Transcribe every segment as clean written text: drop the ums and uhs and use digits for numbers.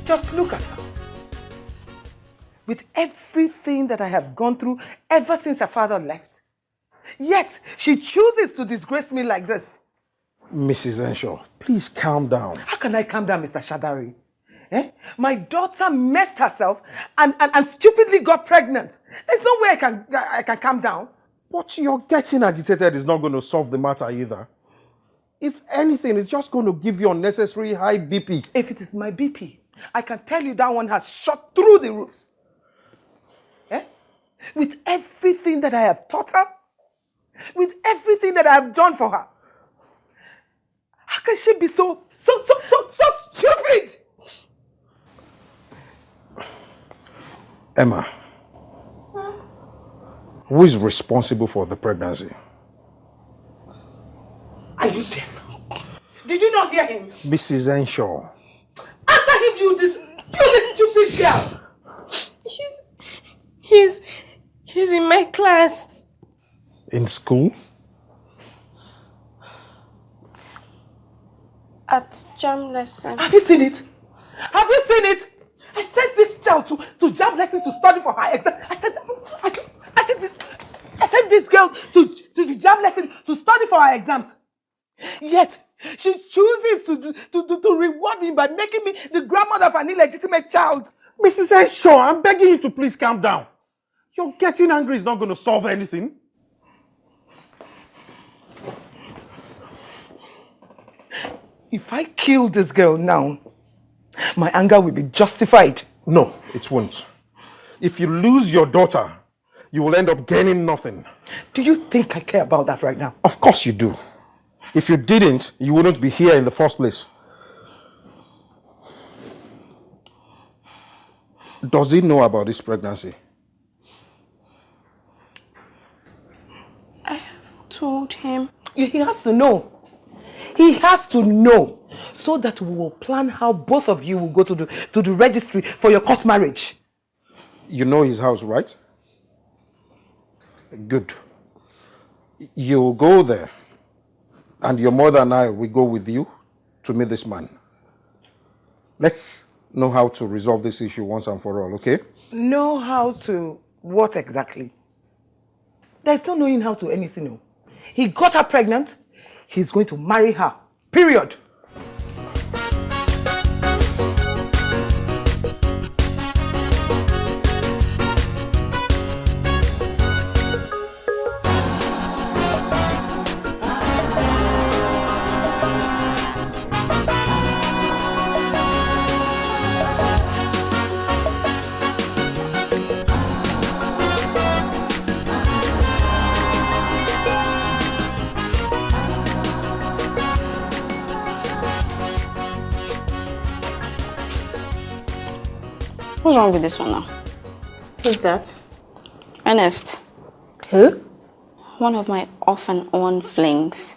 Just look at her. With everything that I have gone through ever since her father left. Yet, she chooses to disgrace me like this. Mrs. Enshaw, please calm down. How can I calm down, Mr. Shadari? My daughter messed herself and stupidly got pregnant. There's no way I can calm down. But you're getting agitated is not going to solve the matter either. If anything, it's just going to give you unnecessary high BP. If it is my BP, I can tell you that one has shot through the roofs. With everything that I have taught her, with everything that I have done for her, how can she be so stupid? Emma, Sir? Who is responsible for the pregnancy? Are you deaf? Did you not hear him? Mrs. Enshaw. Answer him, you stupid girl! He's in my class. In school? At jam lesson. Have you seen it? Have you seen it? I sent this child to jam lesson to study for her exam. I sent this girl to the jam lesson to study for her exams. Yet, she chooses to reward me by making me the grandmother of an illegitimate child. Mrs. Enshaw, I'm begging you to please calm down. You're getting angry is not going to solve anything. If I kill this girl now, my anger will be justified. No, it won't. If you lose your daughter, you will end up gaining nothing. Do you think I care about that right now? Of course you do. If you didn't, you wouldn't be here in the first place. Does he know about this pregnancy? I have told him. He has to know. He has to know, so that we will plan how both of you will go to the registry for your court marriage. You know his house, right? Good. You'll go there, and your mother and I will go with you to meet this man. Let's know how to resolve this issue once and for all, okay? Know how to what exactly? There's no knowing how to anything. He got her pregnant. He's going to marry her. Period. What's wrong with this one now? Who's that? Ernest. Who? One of my off and on flings.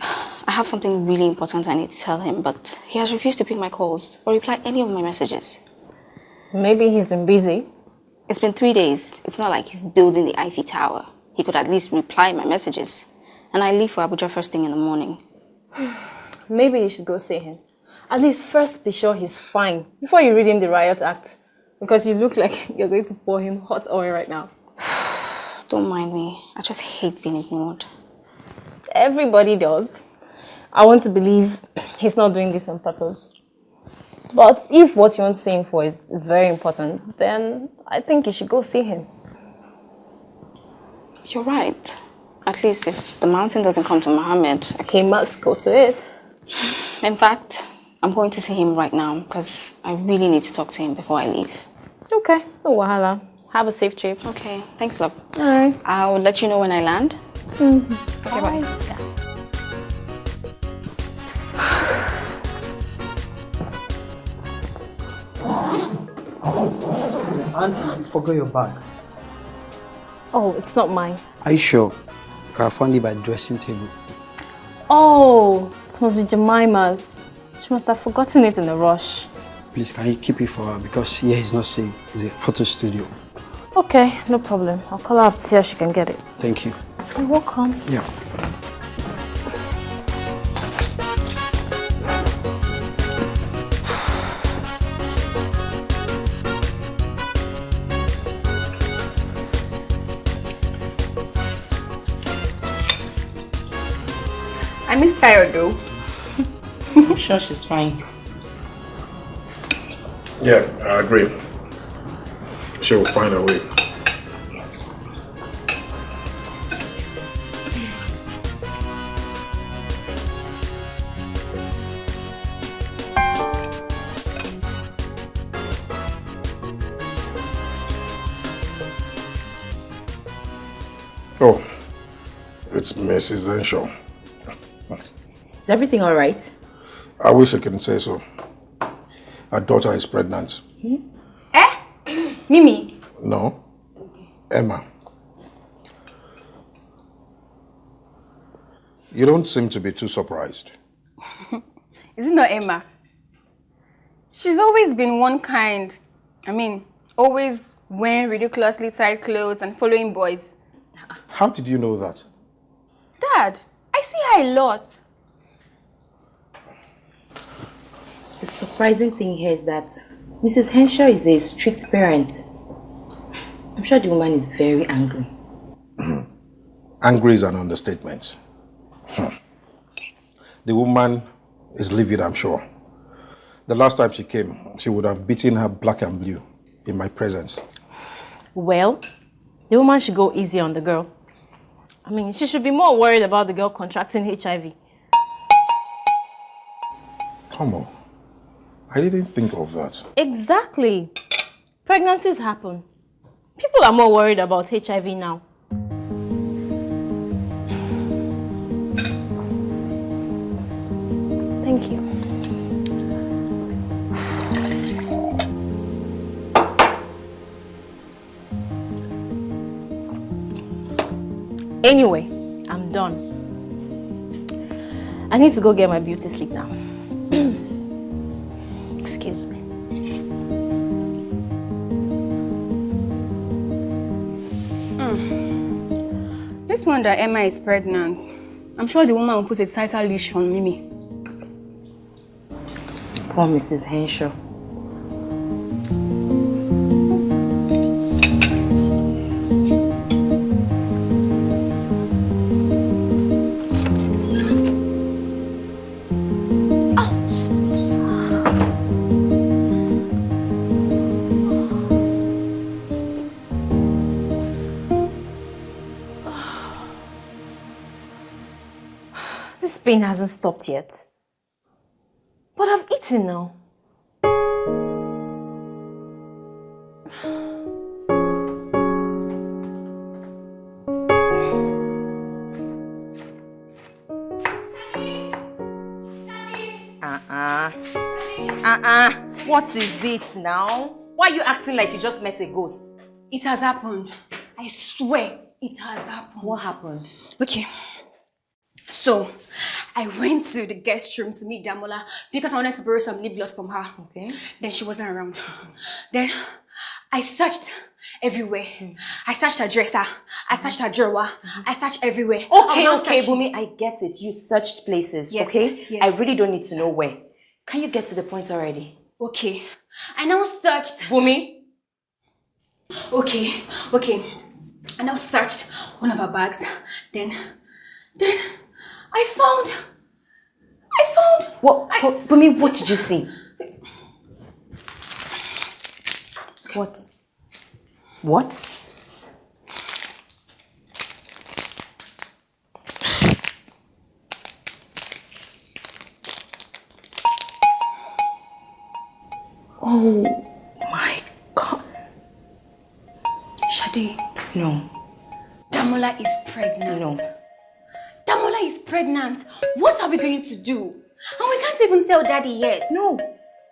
I have something really important I need to tell him, but he has refused to pick my calls or reply any of my messages. Maybe he's been busy. It's been 3 days. It's not like he's building the Eiffel Tower. He could at least reply my messages. And I leave for Abuja first thing in the morning. Maybe you should go see him. At least first be sure he's fine before you read him the riot act. Because you look like you're going to pour him hot oil right now. Don't mind me. I just hate being ignored. Everybody does. I want to believe he's not doing this on purpose. But if what you want to see him for is very important, then I think you should go see him. You're right. At least if the mountain doesn't come to Mohammed. He must go to it. In fact, I'm going to see him right now because I really need to talk to him before I leave. Okay, no wahala. Have a safe trip. Okay, thanks, love. All right. I'll let you know when I land. Okay, bye. Yeah. Auntie, you forgot your bag. Oh, it's not mine. Are you sure? I found it by the dressing table. Oh, it must be Jemima's. She must have forgotten it in a rush. Please, can you keep it for her? Because here is not safe. It's a photo studio. Okay, no problem. I'll call her up to see how she can get it. Thank you. You're welcome. Yeah. I miss Tayo though. I'm sure she's fine. Yeah, I agree. She will find a way. Oh, it's Mrs. Henshaw. Is everything all right? I wish I could say so. Her daughter is pregnant. Mimi. No, Emma. You don't seem to be too surprised. Is it not Emma? She's always been one kind. I mean, always wearing ridiculously tight clothes and following boys. How did you know that? Dad, I see her a lot. The surprising thing here is that Mrs. Henshaw is a strict parent. I'm sure the woman is very angry. Angry is an understatement. The woman is livid, I'm sure. The last time she came, she would have beaten her black and blue in my presence. Well, the woman should go easy on the girl. I mean, she should be more worried about the girl contracting HIV. Come on. I didn't think of that. Exactly. Pregnancies happen. People are more worried about HIV now. Thank you. Anyway, I'm done. I need to go get my beauty sleep now. Excuse me. No wonder Emma is pregnant. I'm sure the woman will put a tighter leash on Mimi. Poor Mrs. Henshaw. This pain hasn't stopped yet. But I've eaten now. What is it now? Why are you acting like you just met a ghost? It has happened. I swear it has happened. What happened? Okay. So, I went to the guest room to meet Damola because I wanted to borrow some lip gloss from her. Okay. Then she wasn't around. Then I searched everywhere. I searched her dresser. I searched her drawer. I searched everywhere. Okay, Bumi, I get it. You searched places, Yes, okay? yes. I really don't need to know where. Can you get to the point already? Okay. I now searched. Bumi? Okay. I now searched one of her bags. Then I found. What? Bumi, what did you see? What? Oh my God. Shadi, No. Damola is pregnant. No. Damola is pregnant. What are we going to do? And we can't even tell Daddy yet. No.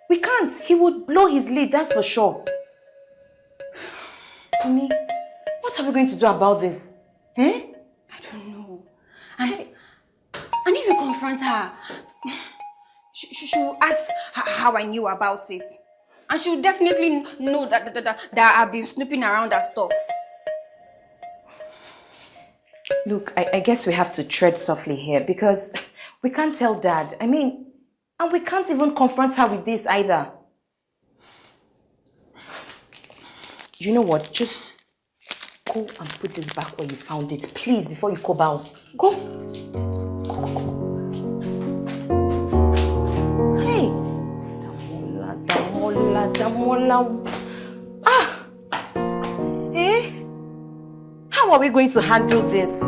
We can't. He would blow his lid, that's for sure. Bumi, what are we going to do about this? Eh? I don't know. And if you confront her, she will ask how I knew about it. And she'll definitely know that I've been snooping around that stuff. Look, I guess we have to tread softly here because we can't tell Dad. I mean, and we can't even confront her with this either. You know what? Just go and put this back where you found it, please, before you go bounce. Go. Hey. Damola. Ah. Eh? How are we going to handle this?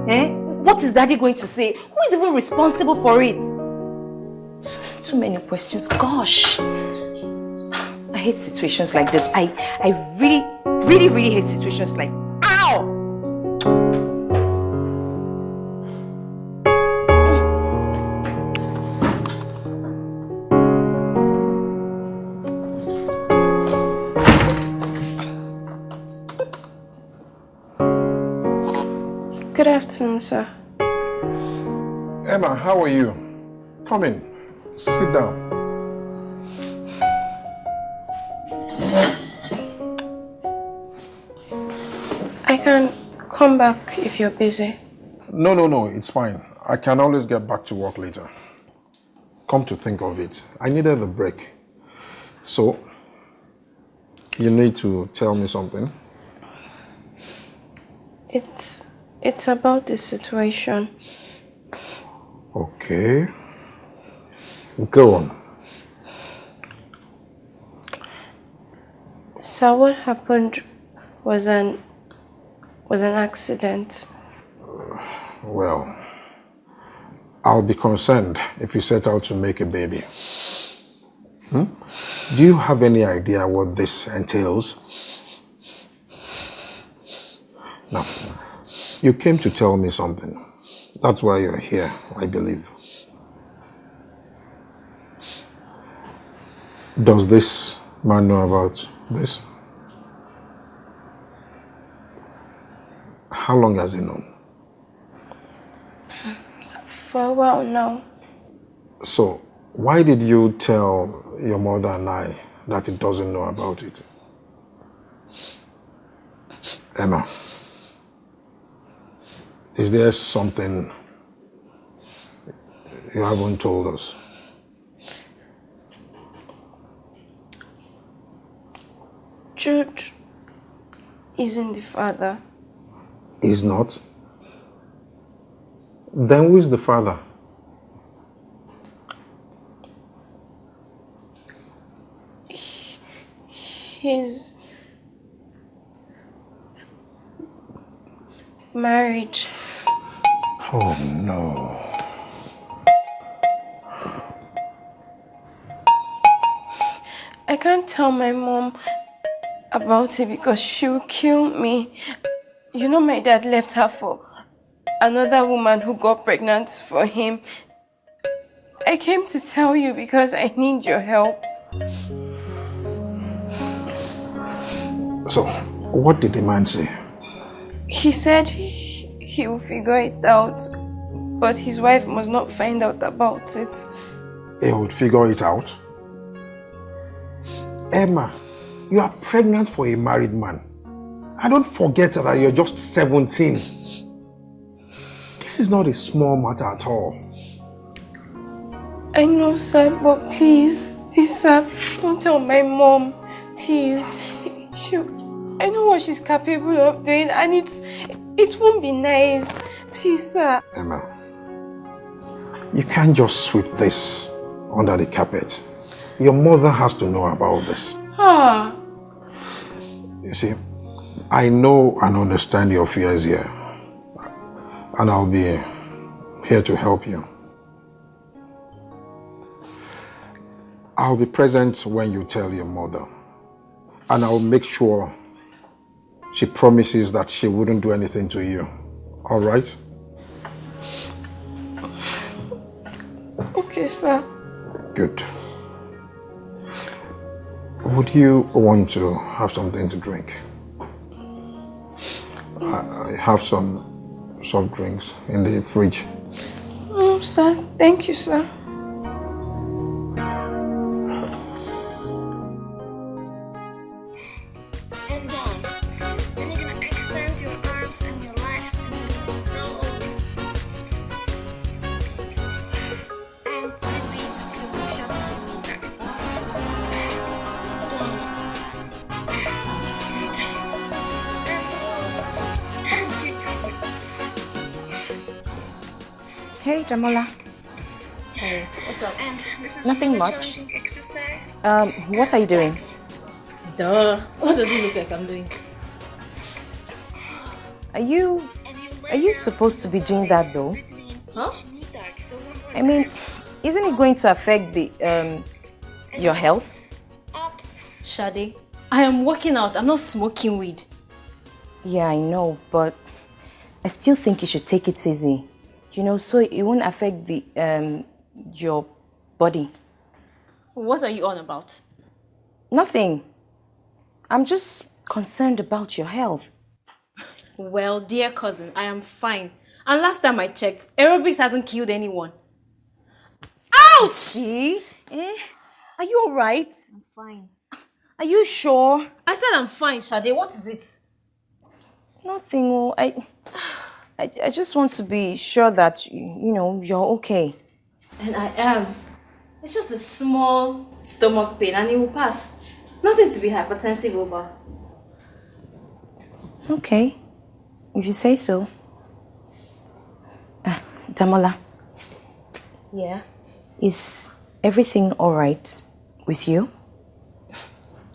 Eh? What is Daddy going to say? Who is even responsible for it? Too many questions. Gosh. I hate situations like this. I really hate situations like... Ow! Good afternoon, sir. Emma, how are you? Come in. Sit down. I can come back if you're busy. No, it's fine. I can always get back to work later. Come to think of it, I needed a break. So, you need to tell me something? It's about the situation. Okay. Go on. So what happened was an accident. Well, I'll be concerned if you set out to make a baby. Do you have any idea what this entails? No. You came to tell me something. That's why you're here, I believe. Does this man know about this? How long has he known? For a while now. So, why did you tell your mother and I that he doesn't know about it? Emma, is there something you haven't told us? Jude isn't the father. He's not? Then who is the father? He's married. Oh no. I can't tell my mom about it because she'll kill me. You know, my dad left her for another woman who got pregnant for him. I came to tell you because I need your help. So, what did the man say? He said he will figure it out, but his wife must not find out about it. He would figure it out? Emma, you are pregnant for a married man. I don't forget that you're just 17. This is not a small matter at all. I know, sir, but please, sir, don't tell my mom. Please. I know what she's capable of doing, and it won't be nice. Please, sir. Emma, you can't just sweep this under the carpet. Your mother has to know about this. You see, I know and understand your fears here, and I'll be here to help you. I'll be present when you tell your mother, and I'll make sure she promises that she wouldn't do anything to you. All right? Okay, sir. Good. Would you want to have something to drink? I have some soft drinks in the fridge. No, sir. Thank you, sir. Hey, Damola. Hey, what's up? And this is Nothing really much. challenging exercise. What are you doing? Duh. What does it look like I'm doing? Are you supposed to be doing that though? Huh? I mean, isn't it going to affect the your health? Shade, I am working out. I'm not smoking weed. Yeah, I know, but I still think you should take it easy. You know, so it won't affect the your body. What are you on about? Nothing. I'm just concerned about your health. Well, dear cousin, I am fine. And last time I checked, aerobics hasn't killed anyone. Ouch! See? Are you alright? I'm fine. Are you sure? I said I'm fine, Shade. What is it? Nothing. Oh, I just want to be sure that you know you're okay. And I am. It's just a small stomach pain and it will pass. Nothing to be hypertensive over. Okay, if you say so. Damola, Yeah? is everything alright with you?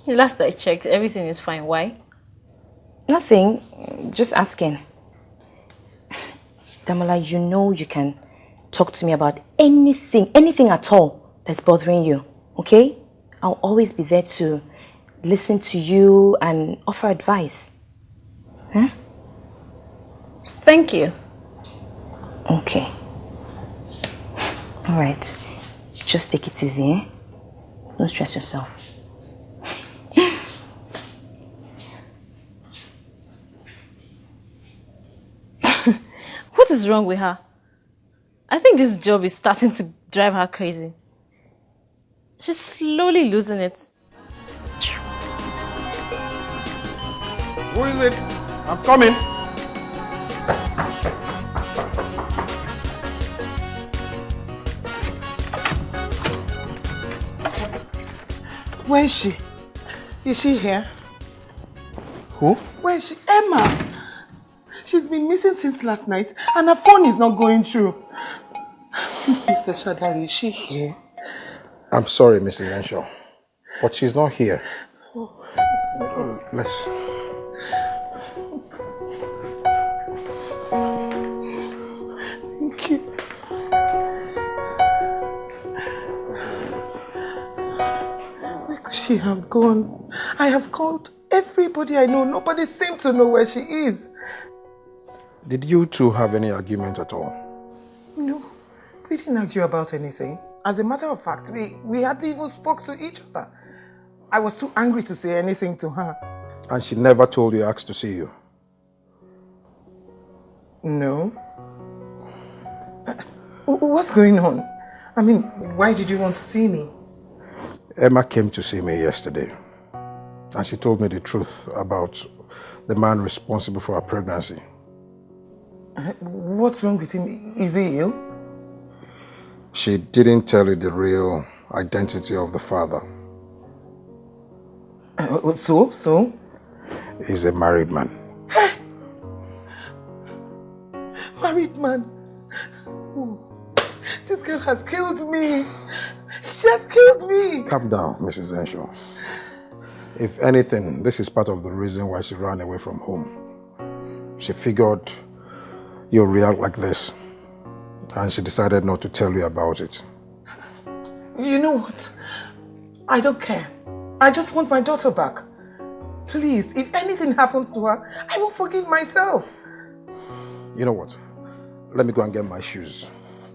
Last I checked, everything is fine. Why? Nothing, just asking. Damola, you know you can talk to me about anything at all that's bothering you, okay? I'll always be there to listen to you and offer advice. Huh? Thank you. Okay. All right. Just take it easy, eh? Don't stress yourself. What is wrong with her? I think this job is starting to drive her crazy. She's slowly losing it. Who is it? I'm coming. Where is she? Is she here? Who? Where is she? Emma! She's been missing since last night and her phone is not going through. Please, Mr. Shadari, is she here? I'm sorry, Mrs. Henshaw, but she's not here. Let's... Thank you. Where could she have gone? I have called everybody I know. Nobody seemed to know where she is. Did you two have any argument at all? No, we didn't argue about anything. As a matter of fact, we hardly even spoke to each other. I was too angry to say anything to her. And she never told you asked to see you? No. What's going on? I mean, why did you want to see me? Emma came to see me yesterday, and she told me the truth about the man responsible for her pregnancy. What's wrong with him? Is he ill? She didn't tell you the real identity of the father. So? He's a married man. Married man? Oh, this girl has killed me. She has killed me. Calm down, Mrs. Henshaw. If anything, this is part of the reason why she ran away from home. She figured you'll react like this, and she decided not to tell you about it. You know what? I don't care. I just want my daughter back. Please, if anything happens to her, I will forgive myself. You know what? Let me go and get my shoes.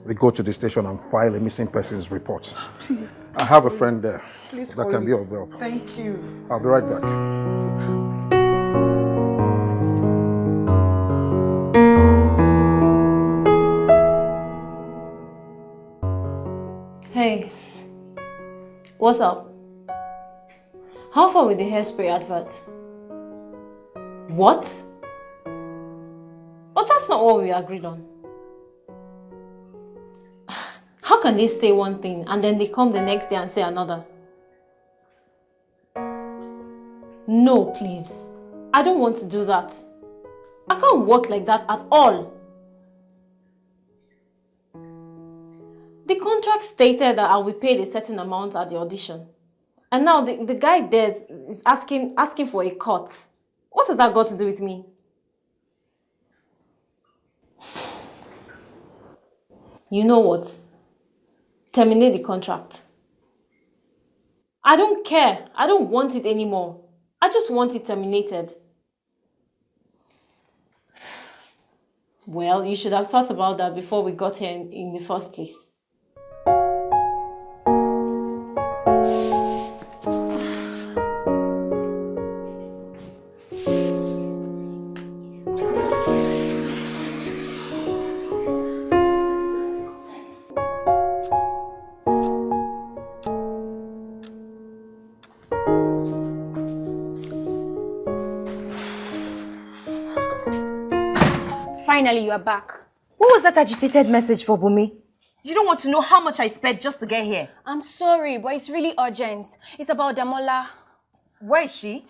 We go to the station and file a missing persons report. Please. I have a friend there Please that can be of help. Thank you. I'll be right back. Hey, what's up? How far with the hairspray advert? What? But that's not what we agreed on. How can they say one thing and then they come the next day and say another? No, please. I don't want to do that. I can't work like that at all. The contract stated that I'll be paid a certain amount at the audition. And now the guy there is asking for a cut. What has that got to do with me? You know what? Terminate the contract. I don't care. I don't want it anymore. I just want it terminated. Well, you should have thought about that before we got here in the first place. Finally, you are back. What was that agitated message for, Bumi? You don't want to know how much I spent just to get here. I'm sorry, but it's really urgent. It's about Damola. Where is she?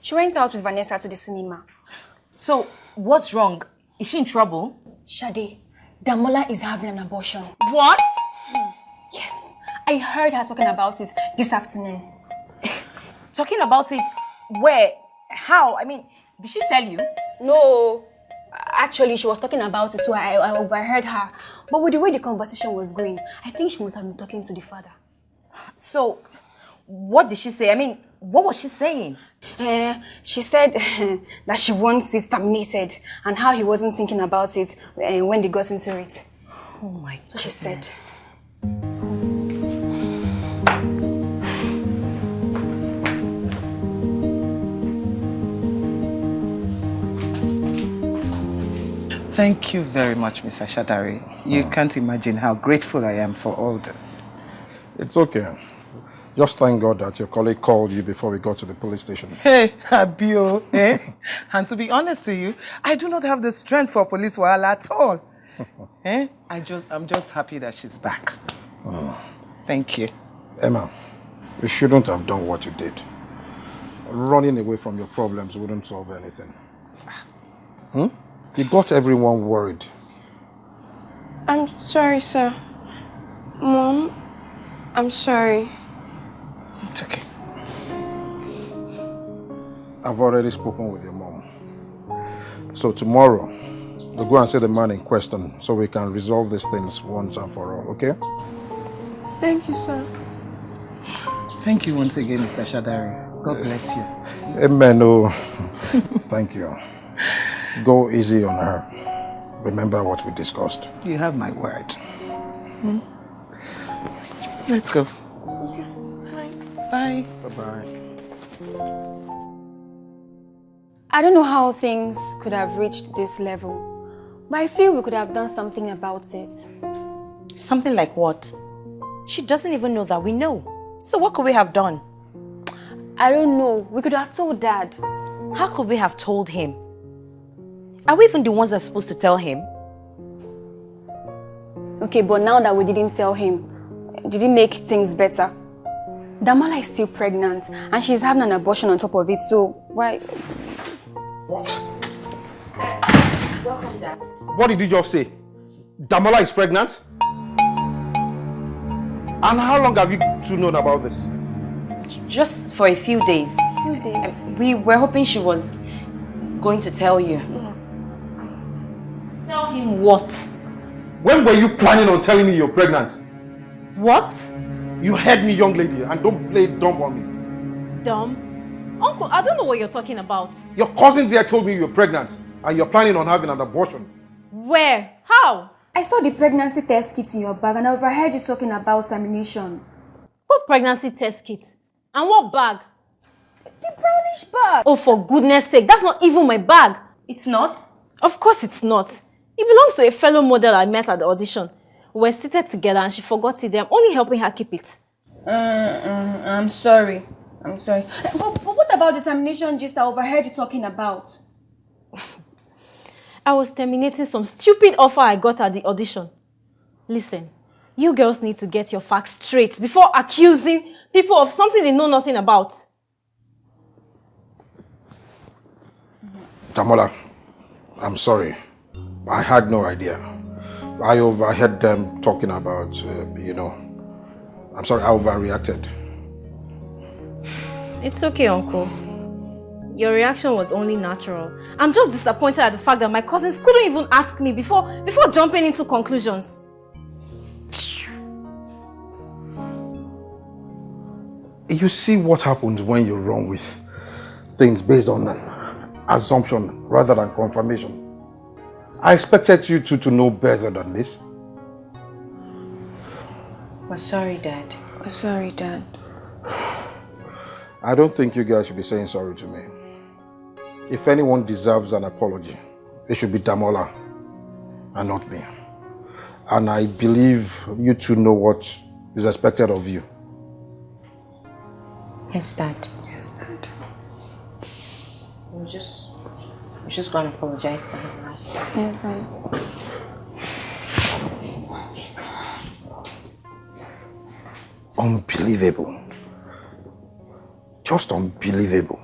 She went out with Vanessa to the cinema. So, what's wrong? Is she in trouble? Shade, Damola is having an abortion. What? Yes, I heard her talking about it this afternoon. Talking about it? Where? How? I mean, did she tell you? No. Actually, she was talking about it, so I overheard her. But with the way the conversation was going, I think she must have been talking to the father. So, what did she say? I mean, what was she saying? She said that she wants it terminated and how he wasn't thinking about it when they got into it. Oh my God. So she said. Thank you very much, Mr. Shadari. You can't imagine how grateful I am for all this. It's okay. Just thank God that your colleague called you before we got to the police station. Hey, Abio, eh? And to be honest to you, I do not have the strength for police wahala at all. Eh? I'm just happy that she's back. Thank you. Emma, you shouldn't have done what you did. Running away from your problems wouldn't solve anything. You got everyone worried. I'm sorry, sir. Mom, I'm sorry. It's okay. I've already spoken with your mom. So tomorrow, we'll go and see the man in question so we can resolve these things once and for all, okay? Thank you, sir. Thank you once again, Mr. Shadari. God bless you. Amen. Oh, thank you. Go easy on her. Remember what we discussed. You have my word. Let's go. Okay. Bye. Bye-bye. I don't know how things could have reached this level, but I feel we could have done something about it. Something like what? She doesn't even know that we know. So what could we have done? I don't know. We could have told Dad. How could we have told him? Are we even the ones that's supposed to tell him? Okay, but now that we didn't tell him, did it make things better? Damola is still pregnant and she's having an abortion on top of it, so why? What? Welcome, Dad. What did you just say? Damola is pregnant? And how long have you two known about this? Just for a few days. Few days. We were hoping she was going to tell you. Yes. Tell him what? When were you planning on telling me you're pregnant? What? You heard me, young lady, and don't play dumb on me. Dumb? Uncle, I don't know what you're talking about. Your cousins here told me you're pregnant and you're planning on having an abortion. Where? How? I saw the pregnancy test kit in your bag and I overheard you talking about termination. What pregnancy test kit? And what bag? The brownish bag. Oh, for goodness sake, that's not even my bag. It's not? Of course it's not. It belongs to a fellow model I met at the audition. We were seated together and she forgot it. I'm only helping her keep it. I'm sorry. I'm sorry. But what about the termination gist I overheard you talking about? I was terminating some stupid offer I got at the audition. Listen, you girls need to get your facts straight before accusing people of something they know nothing about. Damola, I'm sorry. I had no idea. I overheard them talking about, I'm sorry, I overreacted. It's okay, Uncle. Your reaction was only natural. I'm just disappointed at the fact that my cousins couldn't even ask me before jumping into conclusions. You see what happens when you run with things based on an assumption rather than confirmation. I expected you two to know better than this. We're sorry, Dad. We're sorry, Dad. I don't think you guys should be saying sorry to me. If anyone deserves an apology, it should be Damola and not me. And I believe you two know what is expected of you. Yes, Dad. Yes, Dad. We're just going to apologize to him now. Yes, Unbelievable. Just unbelievable.